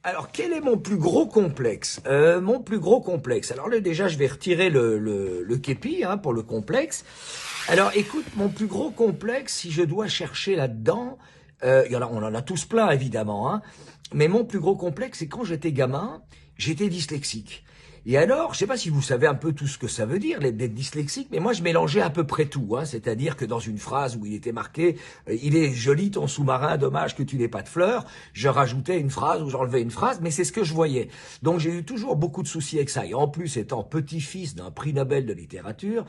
Alors, quel est mon plus gros complexe? Mon plus gros complexe. Alors là, déjà, je vais retirer le képi hein, pour le complexe. Alors, écoute, mon plus gros complexe, si je dois chercher là-dedans, on en a tous plein, évidemment, hein, mais mon plus gros complexe, c'est quand j'étais gamin, j'étais dyslexique. Et alors, je sais pas si vous savez un peu tout ce que ça veut dire, d'être dyslexique, mais moi, je mélangeais à peu près tout. Hein, c'est-à-dire que dans une phrase où il était marqué il est joli ton sous-marin, dommage que tu n'aies pas de fleurs », je rajoutais une phrase ou j'enlevais une phrase, mais c'est ce que je voyais. Donc, j'ai eu toujours beaucoup de soucis avec ça. Et en plus, étant petit-fils d'un prix Nobel de littérature,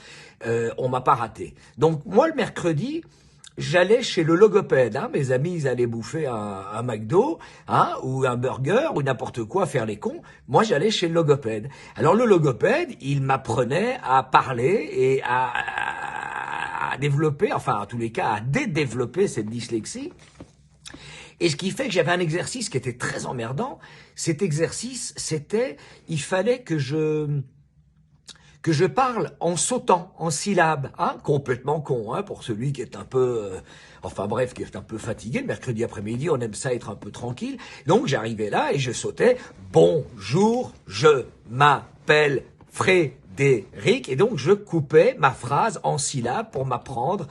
on m'a pas raté. Donc, moi, le mercredi, j'allais chez le logopède, hein. Mes amis, ils allaient bouffer un McDo, hein, ou un burger, ou n'importe quoi, faire les cons. Moi, j'allais chez le logopède. Alors, le logopède, il m'apprenait à parler et à développer, enfin, en tous les cas, à développer cette dyslexie. Et ce qui fait que j'avais un exercice qui était très emmerdant. Cet exercice, c'était, il fallait que je parle en sautant, en syllabes, hein, complètement con, hein, pour celui qui est un peu, enfin bref, qui est un peu fatigué, le mercredi après-midi, on aime ça être un peu tranquille. Donc j'arrivais là et je sautais, bonjour, je m'appelle Frédéric, et donc je coupais ma phrase en syllabes pour m'apprendre.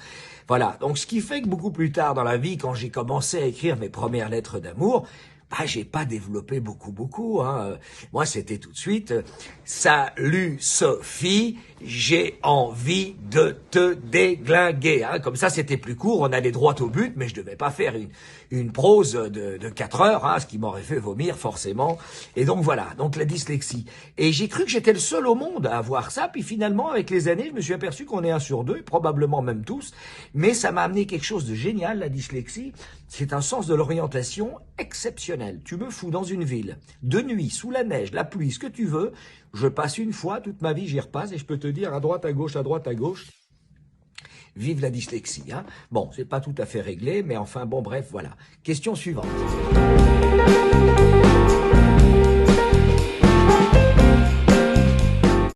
Voilà, donc ce qui fait que beaucoup plus tard dans la vie, quand j'ai commencé à écrire mes premières lettres d'amour, bah, j'ai pas développé beaucoup, hein. Moi, c'était tout de suite, salut Sophie, j'ai envie de te déglinguer, hein. Comme ça, c'était plus court, on allait droit au but, mais je devais pas faire une prose de 4 heures, hein, ce qui m'aurait fait vomir, forcément. Et donc voilà, donc la dyslexie. Et j'ai cru que j'étais le seul au monde à avoir ça, puis finalement, avec les années, je me suis aperçu qu'on est 1 sur 2, probablement même tous, mais ça m'a amené quelque chose de génial, la dyslexie. C'est un sens de l'orientation exceptionnel. Tu me fous dans une ville, de nuit, sous la neige, la pluie, ce que tu veux. Je passe une fois, toute ma vie, j'y repasse et je peux te dire à droite, à gauche, à droite, à gauche. Vive la dyslexie, hein. Bon, c'est pas tout à fait réglé, mais enfin, bon, bref, voilà. Question suivante.